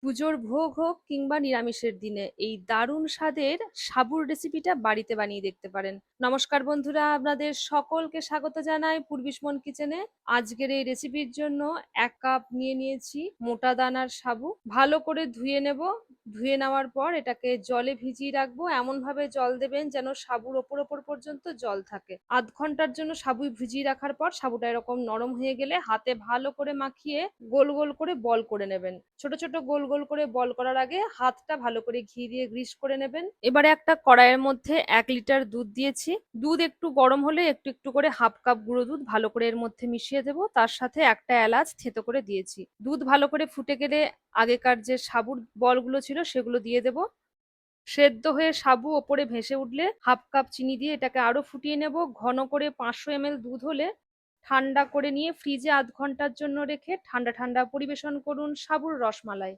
পুজোর ভোগ হোক কিংবা নিরামিষের দিনে এই দারুণ স্বাদের সাবুর রেসিপিটা বাড়িতে বানিয়ে দেখতে পারেন। নমস্কার বন্ধুরা, আপনাদের সকলকে স্বাগত জানাই পূর্বিসমন কিচেনে। আজকের এই রেসিপির জন্য 1 কাপ নিয়ে নিয়েছি মোটা দানার সাবু। ভালো করে ধুয়ে নেব। ধুয়ে নেওয়ার পর এটাকে জলে ভিজিয়ে রাখবো। এমন ভাবে জল দেবেন যেন সাবুর ওপর ওপর পর্যন্ত জল থাকে। আধ ঘন্টার জন্য সাবু ভিজিয়ে রাখার পর সাবুটা এরকম নরম হয়ে গেলে হাতে ভালো করে মাখিয়ে গোল গোল করে বল করে নেবেন। ছোট ছোট গোল গোল করে বল করার আগে হাতটা ভালো করে ঘি দিয়ে গ্রিস করে নেবেন। এবারে একটা কড়াইয়ের মধ্যে 1 লিটার দুধ দিয়েছি। দুধ একটু গরম হলে একটু একটু করে হাফ কাপ গুঁড়ো দুধ ভালো করে এর মধ্যে মিশিয়ে দেবো। তার সাথে একটা এলাচ থেতো করে দিয়েছি। দুধ ভালো করে ফুটে গেলে আগেকার যে সাবুর বলগুলো ছিল সেগুলো দিয়ে দেবো। সেদ্ধ হয়ে সাবু ওপরে ভেসে উঠলে হাফ কাপ চিনি দিয়ে এটাকে আরো ফুটিয়ে নেব। ঘন করে 500 ml দুধ হলে ঠান্ডা করে নিয়ে ফ্রিজে আধ ঘন্টার জন্য রেখে ঠান্ডা ঠান্ডা পরিবেশন করুন সাবুর রসমালাই।